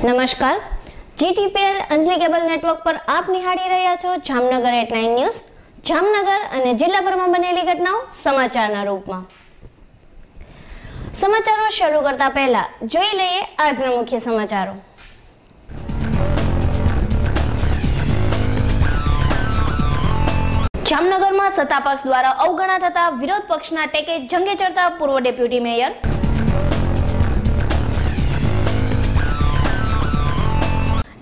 નમસ્કાર, GTPL અંજલી cable network પર આપ નિહાળી રહ્યા છો જામનગર એટ 9 ન્યૂઝ. જામનગર અને જિલ્લાભરમાં બનેલી ઘટનાઓ સમાચારના રૂપમાં. સમાચારો શરૂ કરતા પહેલા જોઈ લઈએ આજના મુખ્ય સમાચારો. જામનગરમાં સત્તાપક્ષ દ્વારા અવગણા થતા વિરોધ પક્ષના ટેકે જંગે ચડતા પૂર્વ ડેપ્યુટી મેયર.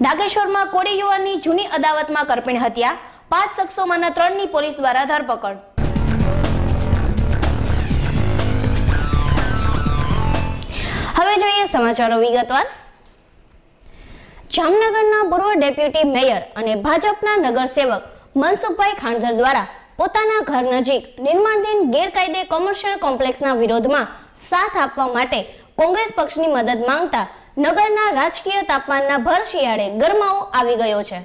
ડાકેશ્વરમાં કોળી યુવાનની જૂની અદાવતમાં કરપીણ હત્યા, 5 શખ્સોમાંના 3ની પોલીસ દ્વારા ધરપકડ. હવે જોઈએ સમાચારો વિગતવાર. જામનગરના પૂર્વ ડેપ્યુટી મેયર અને ભાજપના નગરસેવક મનસુખભાઈ ખાણધર દ્વારા પોતાના ઘર નજીક નિર્માણધીન ગેરકાયદે કોમર્શિયલ કોમ્પ્લેક્સના વિરોધમાં સાથ આપવા માટે કોંગ્રેસ પક્ષની મદદ માંગતા નગરના રાજકીય તાપમાનના ભર શિયાળે ગરમાવો આવી ગયો છે.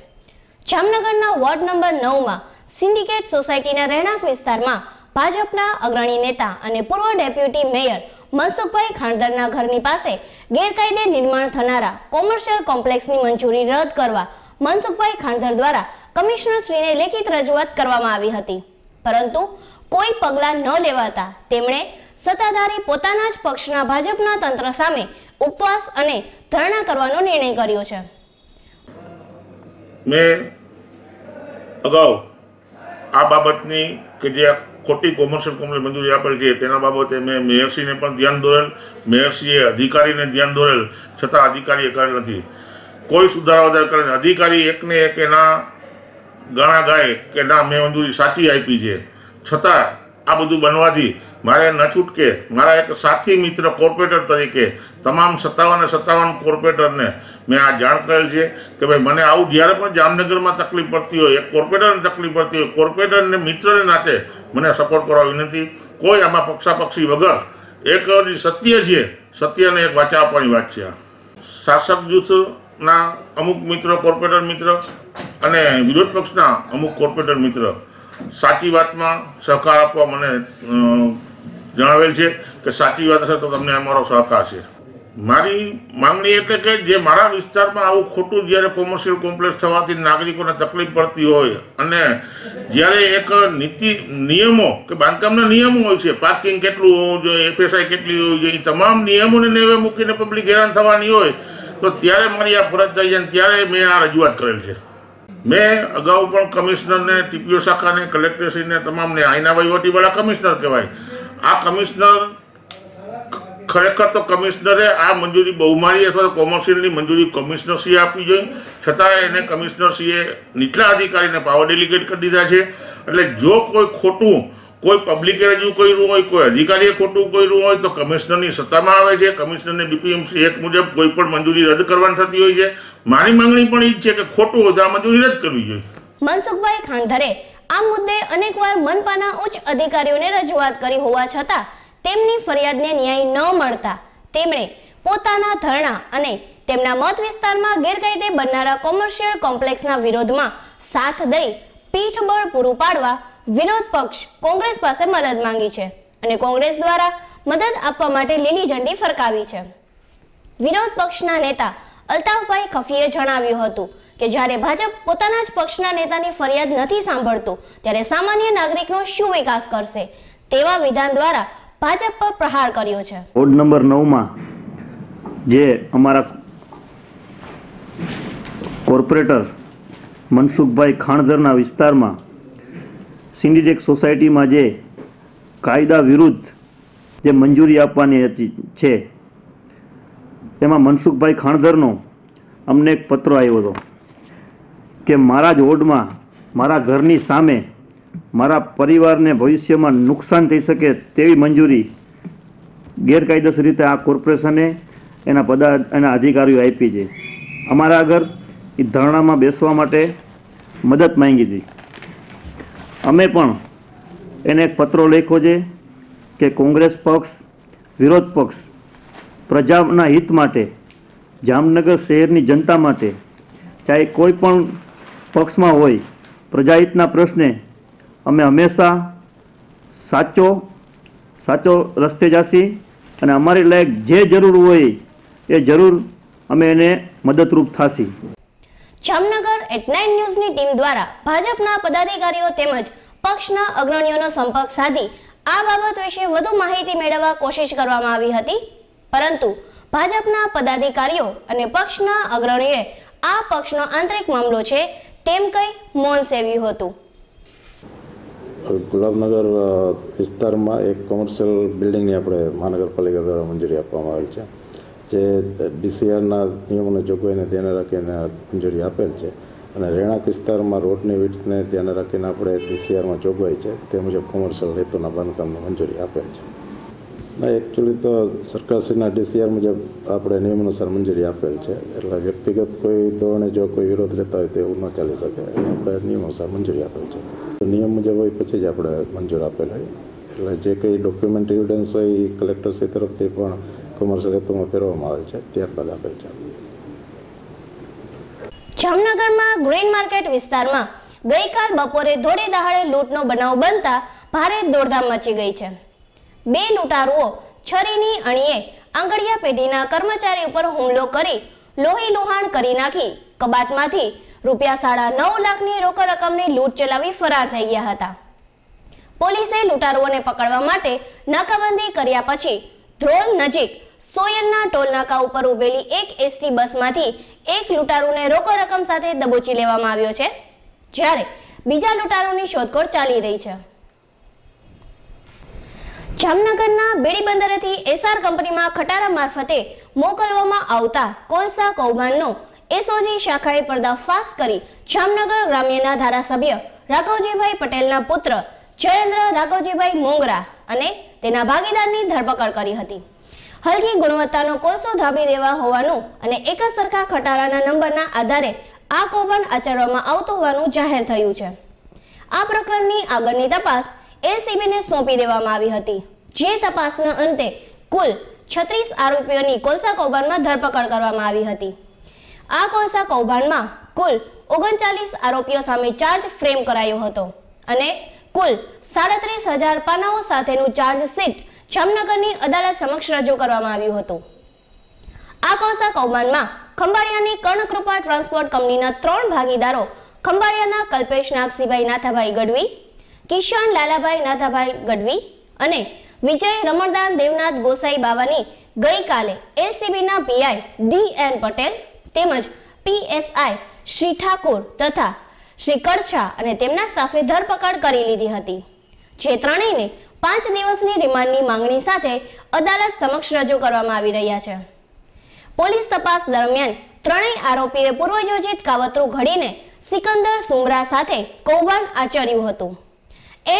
જામનગરના વોર્ડ નંબર 9માં સિન્ડિકેટ સોસાયટીના રહેણાંક વિસ્તારમાં ભાજપના અગ્રણી નેતા અને પૂર્વ ડેપ્યુટી મેયર મનસુખભાઈ ખાણધરના ઘરની પાસે ગેરકાયદે નિર્માણ થનારા કોમર્શિયલ કોમ્પ્લેક્સની મંજૂરી રદ કરવા મનસુખભાઈ ખાણધર દ્વારા કમિશનરશ્રીને લેખિત રજૂઆત કરવામાં આવી હતી, પરંતુ કોઈ પગલાં ન લેવાતા તેમણે સત્તાધારી પોતાના જ પક્ષના ભાજપના તંત્ર સામે ઉપવાસ અને ધરણા કરવાનો નિર્ણય કર્યો છે. મેં અગાઉ આ બાબતની કે જે ખોટી કોમર્શિયલ કોમ્પ્લેક્સ મંજૂરી આપેલ છે તેના બાબતે મેં મેયરશ્રીને પણ ધ્યાન દોરેલ, મેયરશ્રીએ અધિકારીને ધ્યાન દોરેલ, છતાં અધિકારીએ કરેલ નથી. કોઈ સુધારા વધારે કરે નથી. અધિકારી એકને એક એના ગણા ગાય કે ના મેં મંજૂરી સાચી આપી છે, છતાં આ બધું બનવાથી મારે ન છૂટકે મારા એક સાથી મિત્ર કોર્પોરેટર તરીકે તમામ 57 કોર્પોરેટરને મેં આ જાણ કરેલ છે કે ભાઈ મને આવું જ્યારે પણ જામનગરમાં તકલીફ પડતી હોય, એક કોર્પોરેટરને તકલીફ પડતી હોય, કોર્પોરેટરને મિત્રને નાતે મને સપોર્ટ કરવા વિનંતી. કોઈ આમાં પક્ષાપક્ષી વગર એક સત્ય છે, સત્યને એક વાચા આપવાની વાત છે. શાસક જૂથના અમુક મિત્રો, કોર્પોરેટર મિત્ર અને વિરોધ પક્ષના અમુક કોર્પોરેટર મિત્ર સાચી વાતમાં સહકાર આપવા મને જણાવેલ છે કે સાચી વાત હશે તો તમને અમારો સહકાર છે. મારી માંગણી એટલે કે જે મારા વિસ્તારમાં આવું ખોટું જ્યારે કોમર્શિયલ કોમ્પ્લેક્સ થવાથી નાગરિકોને તકલીફ પડતી હોય અને જ્યારે એક નીતિ નિયમો કે બાંધકામના નિયમો હોય છે, પાર્કિંગ કેટલું હોવું જોઈએ, FSI કેટલી હોવી જોઈએ, તમામ નિયમોને નેવે મૂકીને પબ્લિક હેરાન થવાની હોય તો ત્યારે મારી આ ફરજ થઈ જાય, ત્યારે મેં આ રજૂઆત કરેલ છે. મેં અગાઉ પણ કમિશનરને, TPO શાખાને, કલેક્ટરશ્રીને તમામને આઈના વહીવટીવાળા કમિશનર કહેવાય. આ કમિશનર ખરેખર તો કમિશનરે આ મંજૂરી બહુમાળી અથવા કોમર્શિયલની મંજૂરી કમિશનરશ્રીએ આપવી જોઈએ, છતાં એને કમિશનરશ્રીએ નીચલા અધિકારીને પાવર ડેલિગેટ કરી દીધા છે. એટલે જો કોઈ ખોટું કોઈ પબ્લિકે રજૂ કર્યું હોય, કોઈ અધિકારીએ ખોટું કર્યું હોય તો કમિશનરની સત્તામાં આવે છે. કમિશનરને BPMC એક્ટ મુજબ કોઈ પણ મંજૂરી રદ કરવાની થતી હોય છે. મારી માંગણી પણ એ જ છે કે ખોટું હોય તો આ મંજૂરી રદ કરવી જોઈએ. મનસુખભાઈ ખાણધરે આ મુદ્દે અનેકવાર મનપાના ઉચ્ચ અધિકારીઓને રજૂઆત કરી હોવા છતાં તેમની ફરિયાદને ન્યાય ન મળતા તેમણે પોતાના ધરણા અને તેમના મત વિસ્તારમાં ગેરકાયદે બનનારા કોમર્શિયલ કોમ્પ્લેક્સના વિરોધમાં સાથ દઈ પીઠબળ પૂરું પાડવા વિરોધ પક્ષ કોંગ્રેસ પાસે મદદ માંગી છે અને કોંગ્રેસ દ્વારા મદદ આપવા માટે લીલી ઝંડી ફરકાવી છે. વિરોધ પક્ષના નેતા અલ્તાફભાઈ ખફીએ જણાવ્યું હતું કે જ્યારે ભાજપ પોતાના જ પક્ષના નેતાની ફરિયાદ નથી સાંભળતું ત્યારે સામાન્ય નાગરિકનો શું વિકાસ કરશે તેવા વિધાન દ્વારા ભાજપ પર પ્રહાર કર્યો છે. વોર્ડ નંબર 9માં જે અમારા કોર્પોરેટર મનસુખભાઈ ખાણધરના વિસ્તારમાં સિન્ડિકેટ સોસાયટીમાં જે કાયદા વિરુદ્ધ જે મંજૂરી આપવાની હતી છે એમાં મનસુખભાઈ ખાણધરનો અમને એક પત્ર આવ્યો હતો કે મારા જ વોર્ડમાં મારા ઘરની સામે મારા પરિવારને ભવિષ્યમાં નુકસાન થઈ શકે તેવી મંજૂરી ગેરકાયદેસર રીતે આ કોર્પોરેશને એના અધિકારીઓ આપી છે. અમારા આગળ એ ધરણામાં બેસવા માટે મદદ માંગી હતી. અમે પણ એને એક પત્રો લખ્યો છે કે કોંગ્રેસ પક્ષ, વિરોધ પક્ષ પ્રજાના હિત માટે, જામનગર શહેરની જનતા માટે, ચાહે કોઈ પણ પક્ષમાં હોય, પ્રજાહિતના પ્રશ્ને અમે હંમેશા સાચો રસ્તે જાસી અને અમારી લાયક જે જરૂર હોય એ જરૂર અમે એને મદદરૂપ થાશી. જામનગર @9 ન્યૂઝની ટીમ દ્વારા ભાજપના પદાધિકારીઓ તેમજ પક્ષના અગ્રણીઓનો સંપર્ક સાધી આ બાબત વિશે વધુ માહિતી મેળવવા કોશિશ કરવામાં આવી હતી, પરંતુ ભાજપના પદાધિકારીઓ અને પક્ષના અગ્રણીઓએ આ પક્ષનો આંતરિક મામલો છે તેમ કહી મૌન સેવ્યું હતું. ગુલાબનગર વિસ્તારમાં એક કોમર્શિયલ બિલ્ડિંગની આપણે મહાનગરપાલિકા દ્વારા મંજૂરી આપવામાં આવેલ છે, જે DCRના નિયમોને જોગવાઈને ધ્યાને રાખીને મંજૂરી આપેલ છે. અને રહેણાંક વિસ્તારમાં રોડની વિડ્થને ધ્યાને રાખીને આપણે DCRમાં જોગવાઈ છે તે મુજબ કોમર્શિયલ હેતુના બાંધકામની મંજૂરી આપેલ છે. એકચ્યુઅલી તો સરકારશ્રીના DCR મુજબ આપણે નિયમ અનુસાર મંજૂરી આપેલ છે, એટલે વ્યક્તિગત કોઈ ધોરણે જો કોઈ વિરોધ લેતા હોય તો એવું ન ચાલી શકે. આપણે નિયમ અનુસાર મંજૂરી આપેલ છે. નિયમ મુજબ હોય પછી જ આપણે મંજૂર આપેલ હોય, એટલે જે કંઈ ડોક્યુમેન્ટ એવિડન્સ હોય એ કલેક્ટરશ્રી તરફથી પણ કોમર્શિયલ હેતુમાં ફેરવવામાં આવે છે, ત્યારબાદ આપેલ છે. જામનગરમાં ગ્રીન માર્કેટ વિસ્તારમાં ગઈકાલ બપોરે ધોળે દહાડે લૂંટનો બનાવ બનતા ભારે દોડધામ મચી ગઈ છે. બે લૂંટારુઓ છરીની અણીએ આંગળીયા પેઢીના કર્મચારી ઉપર હુમલો કરી લોહી લુહાણ કરી નાખી કબાટમાંથી ₹9.5 લાખની રોકડ રકમની લૂંટ ચલાવી ફરાર થઈ ગયા હતા. પોલીસે લૂંટારુઓને પકડવા માટે નાકાબંધી કર્યા પછી ધ્રોલ નજીક સોયલના ટોલ નાકા ઉપર ઉભેલી એક ST બસમાંથી એક લૂંટારુને રોકડ રકમ સાથે દબોચી લેવામાં આવ્યો છે, જ્યારે બીજા લૂંટારુની શોધખોળ ચાલી રહી છે. જામનગરના બેડી બંદરેથી SR કંપનીમાં ખટારા મારફતે મોકલવામાં આવતા કોલસા કૌભાંડનો SOG શાખાએ પર્દાફાશ કરી જામનગર ગ્રામ્યના ધારાસભ્ય રાઘવજીભાઈ પટેલના પુત્ર જયેન્દ્ર રાઘવજીભાઈ મોંગરા અને તેના ભાગીદારની ધરપકડ કરી હતી. હલકી ગુણવત્તાનો કોલસો ધાબી દેવા હોવાનું અને એક જ સરખા ખટારાના નંબરના આધારે આ કૌભાંડ આચરવામાં આવતું હોવાનું જાહેર થયું છે. આ પ્રકરણની આગળની તપાસ LCBને સોંપી દેવામાં આવી હતી, જે તપાસના અંતે કુલ 36 આરોપીઓની કોલસા કૌભાંડમાં ધરપકડ કરવામાં આવી હતી. આ કોલસા કૌભાંડમાં કુલ 39 આરોપીઓ સામે ચાર્જ ફ્રેમ કરાયો હતો અને કુલ 37,000 પાનાઓ સાથેનું ચાર્જશીટ જામનગરની અદાલત સમક્ષ રજૂ કરવામાં આવ્યું હતું. આ કોલસા કૌભાંડમાં ખંભાળિયાની કર્ણકૃપા ટ્રાન્સપોર્ટ કંપનીના 3 ભાગીદારો ખંભાળિયાના કલ્પેશ નાગસીભાઈ નાથાભાઈ ગઢવી, કિશન લાલાભાઈ નાથાભાઈ ગઢવી અને વિજય રમણદાન દેવનાથ ગોસાઈ બાવાની ગઈકાલે LCBના PI DN પટેલ તેમજ PSI શ્રી ઠાકુર તથા શ્રી કરછા અને તેમના સ્ટાફે ધરપકડ કરી લીધી હતી, જે ત્રણેયને 5 દિવસની રિમાન્ડની માંગણી સાથે અદાલત સમક્ષ રજૂ કરવામાં આવી રહ્યા છે. પોલીસ તપાસ દરમિયાન ત્રણેય આરોપીએ પૂર્વયોજિત કાવતરું ઘડીને સિકંદર સુમરા સાથે કૌભાંડ આચર્યું હતું.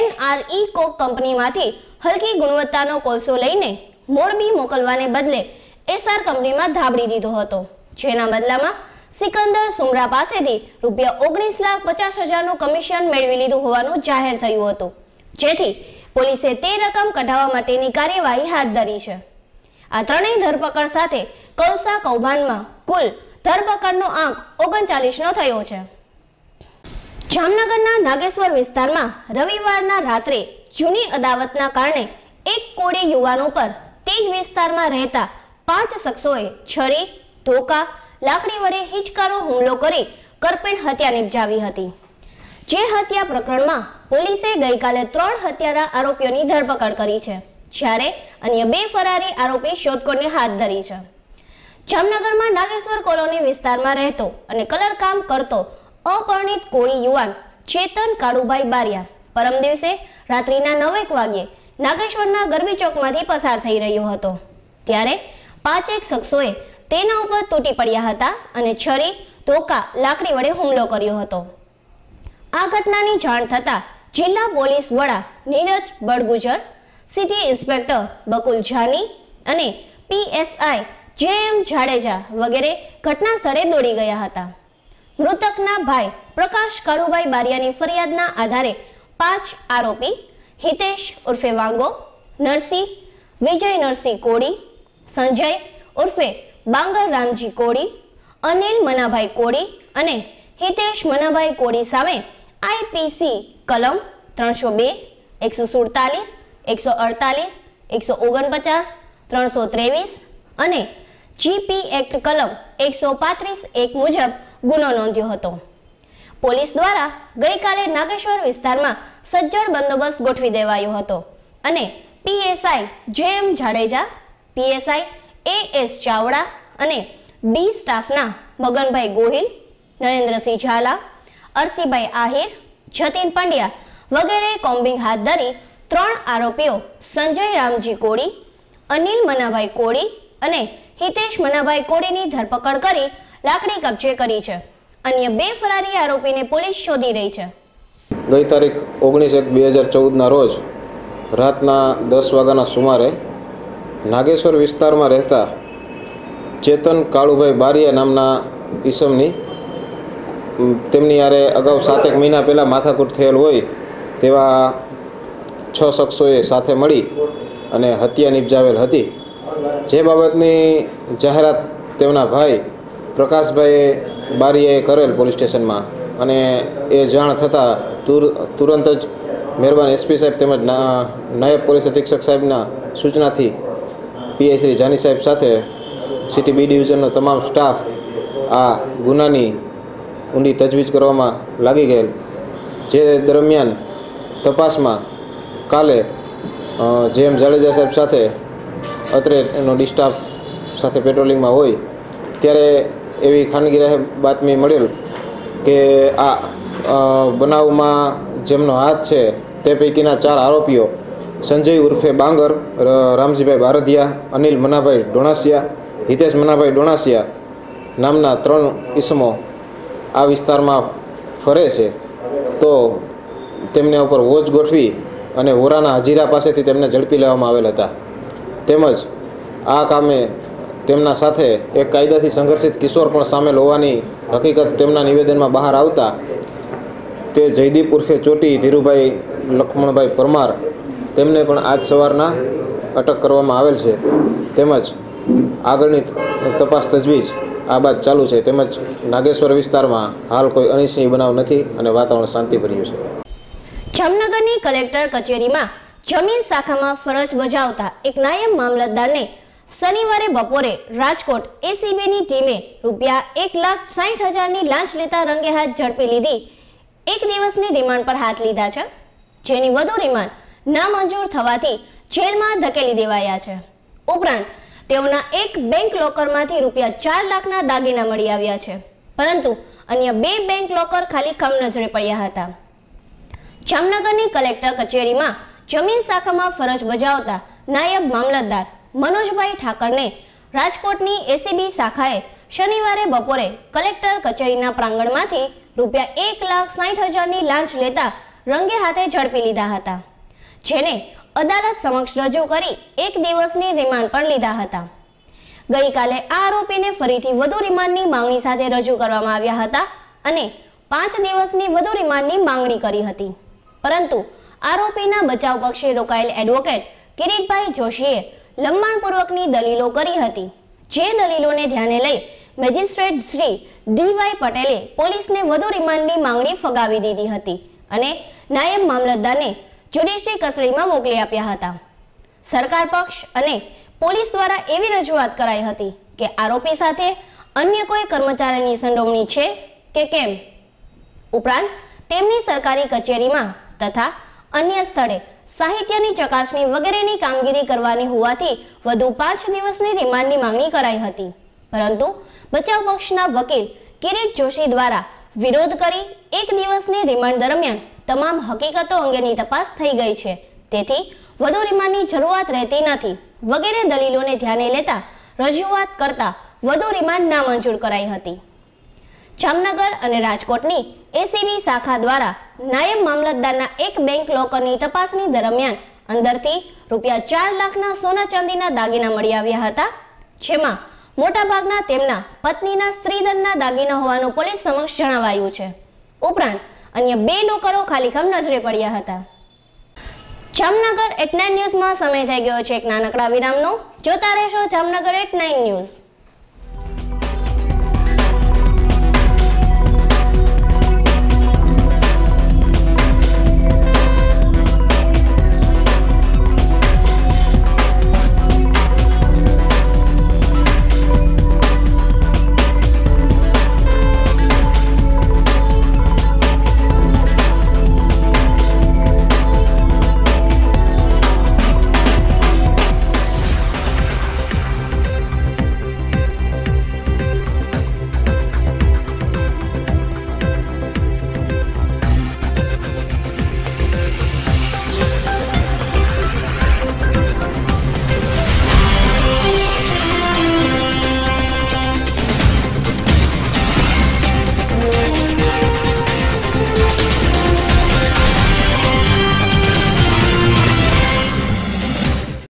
NRE કોક કંપનીમાંથી હલકી ગુણવત્તાનો કોલસો લઈને મોરબી મોકલવાને બદલે SR કંપનીમાં ધાબડી દીધો હતો, જેના બદલામાં સિકંદર સુમરા પાસેથી ₹19,50,000નું કમિશન મેળવી લીધું હોવાનું જાહેર થયું હતું, જેથી પોલીસે તે રકમ કઢાવવા માટેની કાર્યવાહી હાથ ધરી છે. આ ત્રણેય ધરપકડ સાથે કોલસા કૌભાંડમાં કુલ ધરપકડનો આંક 39નો થયો છે. જામનગરના નાગેશ્વર વિસ્તારમાં રવિવારના રાત્રે જૂની અદાવતના કારણે એક કોળી યુવાન ઉપર તે જ વિસ્તારમાં રહેતા 5 શખ્સોએ છરી, ધોકા, લાકડી વડે હિચકારો હુમલો કરી કરપીણ હત્યા નિપજાવી હતી. જે હત્યા પ્રકરણમાં પોલીસે ગઈકાલે 3 હત્યારા આરોપીઓની ધરપકડ કરી છે, જ્યારે અન્ય 2 ફરારી આરોપી શોધખોળને હાથ ધરી છે. જામનગરમાં નાગેશ્વર કોલોની વિસ્તારમાં રહેતો અને કલરકામ કરતો અપરિણિત કોળી યુવાન ચેતન કાળુભાઈ બારિયા પરમ દિવસે રાત્રિના 9 વાગ્યે નાગેશ્વરના ગરબી ચોકમાંથી પસાર થઈ રહ્યો હતો, ત્યારે 5 શખ્સોએ તેના ઉપર તૂટી પડ્યા હતા અને છરી, ધોકા, લાકડી વડે હુમલો કર્યો હતો. આ ઘટનાની જાણ થતાં જિલ્લા પોલીસ વડા નીરજ બળગુજર, સિટી ઇન્સ્પેક્ટર બકુલ જાની અને PSI JM જાડેજા વગેરે ઘટના સ્થળે દોડી ગયા હતા. મૃતકના ભાઈ પ્રકાશ કાળુભાઈ બારિયાની ફરિયાદના આધારે 5 આરોપી હિતેશ ઉર્ફે વાંગો, નરસિંહ, વિજય નરસિંહ કોડી, સંજય ઉર્ફે બાંગર રામજી કોડી, અનિલ મનાભાઈ કોડી અને હિતેશ મનાભાઈ કોડી સામે IPC કલમ 302, 147, 148, 149, 323 અને જીપી એક્ટ કલમ 135(1) મુજબ ગુનો નોંધ્યો હતો. પોલીસ દ્વારા ગઈકાલે નાગેશ્વર વિસ્તારમાં સજ્જડ બંદોબસ્ત ગોઠવી દેવાયો હતો અને PSI JM Jadeja, PSI as Chavda અને ડી સ્ટાફના મગનભાઈ ગોહિલ, નરેન્દ્રસિંહ ઝાલા, અરસીભાઈ આહિર, જતીન પંડ્યા વગેરે કોમ્બિંગ હાથ ધરી 3 આરોપીઓ સંજય રામજી કોડી, અનિલ મનાભાઈ કોડી અને હિતેશ મનાભાઈ કોડીની ધરપકડ કરી લાકડી કબજે કરી છે. અન્ય 2 ફરારી આરોપીને પોલીસ શોધી રહી છે. ગઈ તારીખ 19/1/2014ના રોજ રાતના 10 વાગ્યાના સુમારે નાગેશ્વર વિસ્તારમાં રહેતા ચેતન કાળુભાઈ બારિયા નામના ઈસમની તેમની યારે અગાઉ 7 મહિના પહેલાં માથાકૂટ થયેલ હોય તેવા 6 શખ્સોએ સાથે મળી અને હત્યા નિપજાવેલ હતી. જે બાબતની જાહેરાત તેમના ભાઈ પ્રકાશભાઈ બારિયાએ કરેલ પોલીસ સ્ટેશનમાં અને એ જાણ થતાં તુરંત જ મહેરબાન એસપી સાહેબ તેમજ નાયબ પોલીસ અધિક્ષક સાહેબના સૂચનાથી પીઆઈ શ્રી જાની સાહેબ સાથે સિટી બી ડિવિઝનનો તમામ સ્ટાફ આ ગુનાની ઊંડી તજવીજ કરવામાં લાગી ગયેલ. જે દરમિયાન તપાસમાં કાલે જેએમ જાડેજા સાહેબ સાથે અત્રે એનો ડી સ્ટાફ સાથે પેટ્રોલિંગમાં હોય ત્યારે એવી ખાનગી બાતમી મળેલ કે આ બનાવમાં જેમનો હાથ છે તે પૈકીના 4 આરોપીઓ સંજય ઉર્ફે બાંગર, રામજીભાઈ બારધિયા, અનિલ મનાભાઈ ડોણાસિયા, હિતેશ મનાભાઈ ડોણાસિયા નામના 3 ઈસમો આ વિસ્તારમાં ફરે છે. તો તેમને ઉપર વોચ ગોઠવી અને વોરાના હજીરા પાસેથી તેમને ઝડપી લેવામાં આવેલ હતા. તેમજ આ કામે તેમના સાથે એક કાયદાથી સંઘર્ષિત કિશોર પણ સામેલ હોવાની હકીકત તેમના નિવેદનમાં બહાર આવતા તે જયદીપ ઉર્ફે ચોટી ધીરુભાઈ લક્ષ્મણભાઈ પરમાર તેમને પણ આજ સવારના અટક કરવામાં આવેલ છે. તેમજ આગળની તપાસ તજવીજ આ બાદ ચાલુ છે. તેમજ નાગેશ્વર વિસ્તારમાં હાલ કોઈ અનિચ્છનીય બનાવ નથી અને વાતાવરણ શાંતિભર્યું છે. જામનગરની કલેક્ટર કચેરીમાં જમીન શાખામાં ફરજ બજાવતા એક નાયબ મામલતદારને શનિવારે બપોરે રાજકોટ એસીબીની ટીમે ₹1,60,000ની લાંચ લેતા રંગે હાથ ઝડપી લીધી. 1 દિવસની રિમાન્ડ પર હાથ લીધા છે, જેની વધુ રિમાન્ડ નામંજૂર થવાથી જેલમાં ધકેલી દેવાયા છે. ઉપરાંત તેઓના એક બેંક લોકરમાંથી ₹4 લાખના દાગીના મળી આવ્યા છે, પરંતુ અન્ય 2 બેંક લોકર ખાલી કમનજરે પડ્યા હતા. જામનગરની કલેક્ટર કચેરીમાં જમીન શાખામાં ફરજ બજાવતા નાયબ મામલતદાર મનોજભાઈ ઠાકરને રાજકોટની એસીબી શાખાએ શનિવારે બપોરે કલેક્ટર કચેરીના પ્રાંગણમાંથી ₹1,60,000ની લાંચ લેતા રંગે હાથે ઝડપી લીધા હતા, જેને અદાલત સમક્ષ રજૂ કરી 1 દિવસની રિમાન્ડ પર લીધા હતા. ગઈકાલે આ આરોપીને ફરીથી વધુ રિમાન્ડની માંગણી સાથે રજૂ કરવામાં આવ્યા હતા અને 5 દિવસની વધુ રિમાન્ડની માંગણી કરી હતી, પરંતુ આરોપીના બચાવ પક્ષે રોકાયેલ એડવોકેટ કિરીટભાઈ જોશીએ લંબાણપૂર્વકની દલીલો કરી હતી. જે દલીલોને ધ્યાને લઈ મેજિસ્ટ્રેટ શ્રી ડી.વાય. પટેલે પોલીસને વધુ રિમાન્ડની માંગણી ફગાવી દીધી હતી અને નાયબ મામલતદારને જ્યુડિશરી કસ્ટડીમાં મોકલી આપ્યા હતા. સરકાર પક્ષ અને પોલીસ દ્વારા એવી રજૂઆત કરાઈ હતી કે આરોપી સાથે અન્ય કોઈ કર્મચારીની સંડોવણી છે કે કેમ. ઉપરાંત તેમની સરકારી કચેરીમાં તથા અન્ય સ્થળે સાહિત્યની ચકાસણી વગેરેની કામગીરી કરવાની હોવાથી વધુ 5 દિવસની રિમાન્ડની માંગણી કરાઈ હતી, પરંતુ બચાવ પક્ષના વકીલ કિરીટ જોશી દ્વારા વિરોધ કરી 1 દિવસની રિમાન્ડ દરમિયાન તમામ હકીકતો અંગેની તપાસ થઈ ગઈ છે, તેથી વધુ રિમાન્ડની જરૂરિયાત રહેતી નથી વગેરે દલીલોને ધ્યાને લેતા રજૂઆત કરતા વધુ રિમાન્ડ નામંજૂર કરાઈ હતી. જામનગર અને રાજકોટની એસીબી શાખા દ્વારા નાયબ મામલતદારના એક બેંક લોકરની તપાસણી દરમિયાન અંદરથી ₹4 લાખના સોના ચાંદીના દાગીના મળી આવ્યા હતા, જેમાં મોટાભાગના તેમના પત્નીના સ્ત્રીધનના દાગીના હોવાનું પોલીસ સમક્ષ જણાવાયું છે. ઉપરાંત અન્ય 2 લોકરો ખાલીખમ નજરે પડ્યા હતા. જામનગર@9 ન્યૂઝમાં સમય થઈ ગયો છે એક નાનકડા વિરામનો. જોતા રહેશો જામનગર@9 ન્યૂઝ.